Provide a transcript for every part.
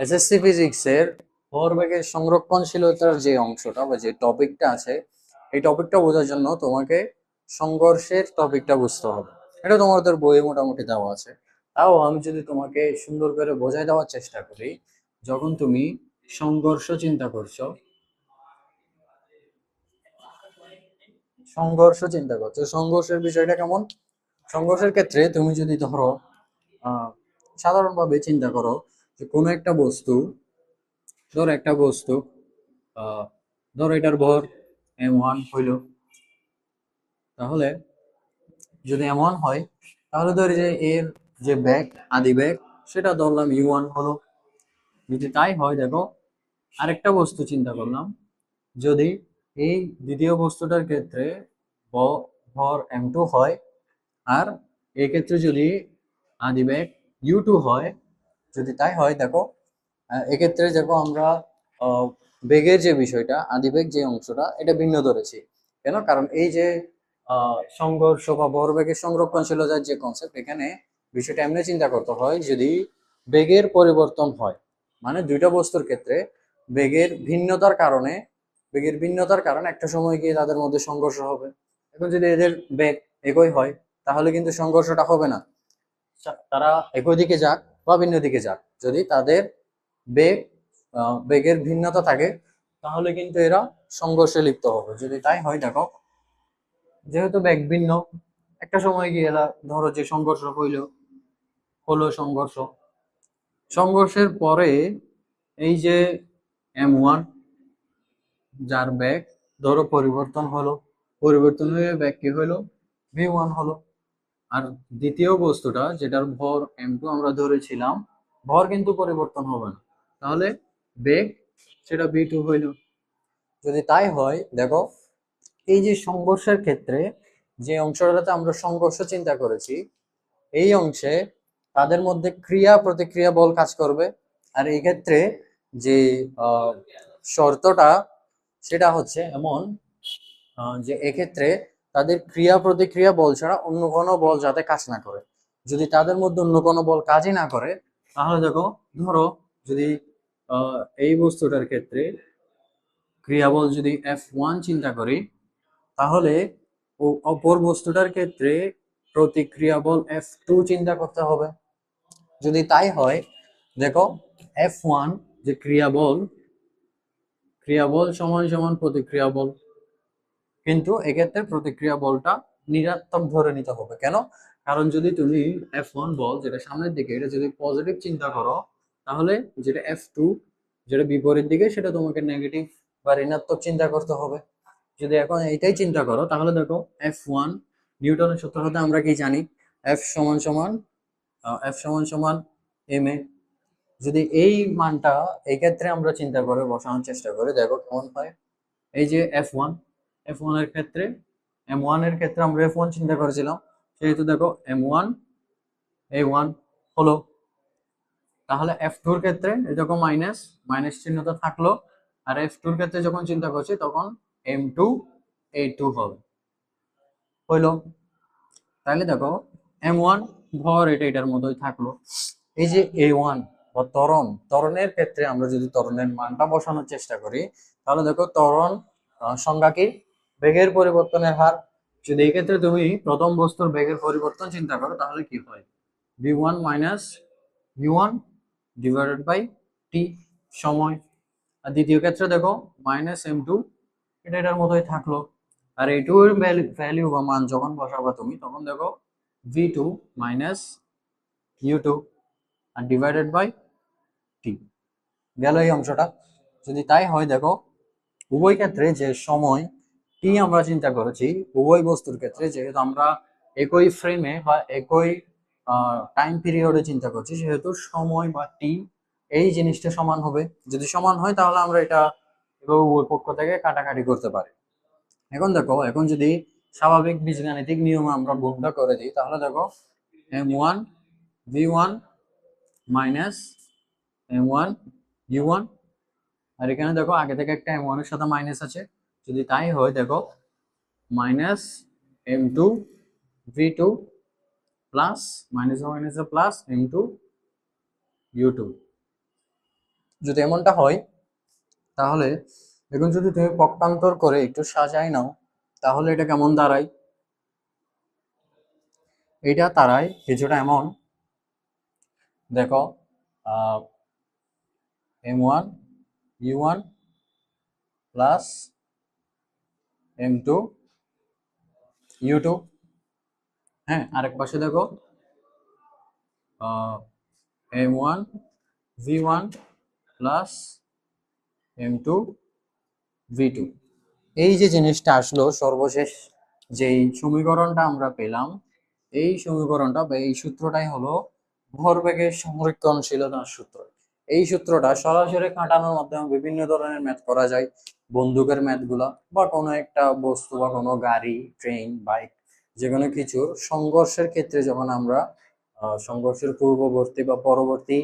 SSC ফিজিক্সের ভরবেগের সংরক্ষণশীলতার যে অংশটা বা যে টপিকটা আছে, এই টপিকটা বোঝার জন্য তোমাকে সংঘর্ষের টপিকটা বুঝতে হবে। এটা তোমাদের বইয়ে মোটামুটি দেওয়া আছে। তাও আমি যদি তোমাকে সুন্দর করে বোঝাই দেওয়ার চেষ্টা করি, যখন তুমি সংঘর্ষ চিন্তা করছো, সংঘর্ষের বিষয়টা কেমন? সংঘর্ষের ক্ষেত্রে তুমি যদি ধরো সাধারণভাবে চিন্তা করো যে কোনো একটা বস্তু, ধরো একটা বস্তু, আহ ধরো এটার ভর m1 হইল। তাহলে যদি m1 হয়, তাহলে ধরি যে এর যে বেগ, আদি বেগ, সেটা ধরলাম u1 হলো। যদি তাই হয়, দেখো আরেকটা বস্তু চিন্তা করলাম, যদি এই দ্বিতীয় বস্তুটার ক্ষেত্রে ভর m2 হয়, আর এক্ষেত্রে যদি আদি বেগ u2 হয়, যদি তাই হয়, দেখো এক্ষেত্রে দেখো আমরা বেগের যে বিষয়টা, আদিবেগ যে অংশটা, এটা ভিন্ন ধরেছি। কেন? কারণ এই যে সংঘর্ষ বা ভরবেগের সংরক্ষণশীলতার যে কনসেপ্ট, এখানে বিষয়টা এমনি চিন্তা করতে হয়, যদি বেগের পরিবর্তন হয়, মানে দুইটা বস্তুর ক্ষেত্রে বেগের ভিন্নতার কারণে একটা সময় গিয়ে তাদের মধ্যে সংঘর্ষ হবে। এখন যদি এদের বেগ একই হয়, তাহলে কিন্তু সংঘর্ষটা হবে না। তারা একই দিকে যাক বা ভিন্ন দিকে যাক, যদি তাদের বেগ বেগের ভিন্নতা থাকে, তাহলে কিন্তু এরা সংঘর্ষে লিপ্ত হবে। যদি তাই হয়, দেখো যেহেতু বেগ ভিন্ন, একটা সময় গিয়ে এরা ধরো যে সংঘর্ষ হলো সংঘর্ষের পরে এই যে m1, যার বেগ ধরো পরিবর্তন হয়ে বেগ কি হলো, v1 হলো। আর দ্বিতীয় বস্তুটা যেটার ভর m2 আমরা ধরেছিলাম, ভর কিন্তু পরিবর্তন হবে না, তাহলে বেগ সেটা v2 হইল। যদি তাই হয়, দেখো এই যে সংঘর্ষের ক্ষেত্রে যে অংশটাতে আমরা সংঘর্ষ চিন্তা করেছি, এই অংশে তাদের মধ্যে ক্রিয়া প্রতিক্রিয়া বল কাজ করবে। আর এই ক্ষেত্রে যে শর্তটা, সেটা হচ্ছে এমন যে এক্ষেত্রে তাদের ক্রিয়া প্রতিক্রিয়া বল ছাড়া অন্য কোনো বল যাতে কাজ না করে। যদি তাদের মধ্যে অন্য কোনো বল কাজই না করে, তাহলে দেখো, ধরো যদি এই বস্তুটার ক্ষেত্রে ক্রিয়া বল যদি F1 চিন্তা করি, তাহলে অপর বস্তুটার ক্ষেত্রে প্রতিক্রিয়া বল F2 চিন্তা করতে হবে। যদি তাই হয়, দেখো F1 যে ক্রিয়া বল সমান সমান প্রতিক্রিয়া বল, কিন্তু এক্ষেত্রে প্রতিক্রিয়া বলটা ঋণাত্মক ধরে নিতে হবে। কেন? কারণ যদি তুমি F1 বল যেটা সামনের দিকে, এটা যদি পজিটিভ চিন্তা করো, তাহলে যেটা F2 যেটা বিপরীত দিকে, সেটা তোমাকে নেগেটিভ বা ঋণাত্মক চিন্তা করতে হবে। যদি এখন এইটাই চিন্তা করো, তাহলে দেখো F1, নিউটনের সূত্র হতে আমরা কি জানি, F সমান সমান ma। যদি এই মানটা এই ক্ষেত্রে আমরা চিন্তা করে বসানোর চেষ্টা করি, দেখো কেমন হয়। এই যে এফ ওয়ান এর ক্ষেত্রে, m1 এর ক্ষেত্রে আমরা f1 চিন্তা করেছিলাম, সেহেতু দেখো m1 a1 হলো। তাহলে F2 এর ক্ষেত্রে এরকম মাইনাস মাইনাস চিহ্নটা থাকলো, আর F2 এর ক্ষেত্রে যখন চিন্তা করছি, তখন m2 a2 হবে, হইলো। তাহলে দেখো m1 ভর এটার মতোই থাকলো। এই যে a1 বা ত্বরণের ক্ষেত্রে আমরা যদি ত্বরণের মানটা বসানোর চেষ্টা করি, তাহলে দেখো ত্বরণ সংজ্ঞা কি, বেগের পরিবর্তনের হার। যদি এই ক্ষেত্রে তুমি প্রথম বস্তুর বেগের পরিবর্তন চিন্তা করো, তাহলে কি হয়, v1 minus u1 divided by টি, সময়। আর দ্বিতীয় ক্ষেত্রে দেখো মাইনাস m2, এটার মতোই থাকলো। আর এই টু এর ভ্যালু বা মান যখন বসাবা তুমি, তখন দেখো v2 মাইনাস u2 আর ডিভাইডেড বাই টি, গেল এই অংশটা। যদি তাই হয়, দেখো উভয় ক্ষেত্রে যে সময় টি আমরা চিন্তা করেছি, উভয় বস্তুর ক্ষেত্রে যেহেতু আমরা একই ফ্রেমে বা একই টাইম পিরিয়ডে চিন্তা করছি, সেহেতু সময় বা টি এই জিনিসটা সমান হবে। যদি সমান হয়, তাহলে আমরা এটা এভাবে উভয় পক্ষ থেকে কাটাকাটি করতে পারি। এখন দেখো, এখন যদি স্বাভাবিক বীজগাণিতিক নিয়মে আমরা গুণটা করে দিই, তাহলে দেখো m1 v1 minus m1 u1, আর এখানে দেখো আগে থেকে একটা m1 এর সাথে মাইনাস আছে। যদি তাই হয়, দেখো minus m2 v2 plus minus minus plus m2 u2। যদি এমনটা হয় তাহলে এখন যদি তুমি পক্ষান্তর করে একটু সাজাই নাও তাহলে এটা কেমন দাঁড়ায়? এটা দাঁড়ায় কিছুটা এমন, দেখো m1 u1 plus m2 u2। হ্যাঁ, আরেক পাশে দেখো m1 v1 plus m2 v2। এই যে জিনিসটা আসলো সর্বশেষ যেই সমীকরণটা আমরা পেলাম, এই সমীকরণটা বা এই সূত্রটাই হলো ভরবেগের সংরক্ষণশীলতার সূত্র। এই সূত্রটা সরাসরি খাটানোর মাধ্যমে বিভিন্ন ধরনের ম্যাথ করা যায়, বন্দুকের ম্যাথ গুলা বা কোনো একটা বস্তু বা কোনো গাড়ি, ট্রেন, বাইক, যে কোনো কিছুর সংঘর্ষের ক্ষেত্রে যখন আমরা সংঘর্ষের পূর্ববর্তী বা পরবর্তী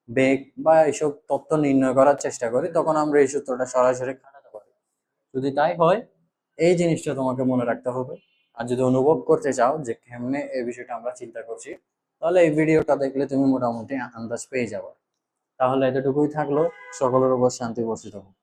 বেগ বা এইসব তথ্য নির্ণয় করার চেষ্টা করি, তখন আমরা এই সূত্রটা সরাসরি খাটাতে পারি। যদি তাই হয়, এই জিনিসটা তোমাকে মনে রাখতে হবে। আর যদি অনুভব করতে চাও যে কেমনে এই বিষয়টা আমরা চিন্তা করছি, তাহলে এই ভিডিওটা দেখলে তুমি মোটামুটি আন্দাজ পেয়ে যাবে। তাহলে এতটুকুই থাকলো। সকলের উপর শান্তি বর্ষিত হোক।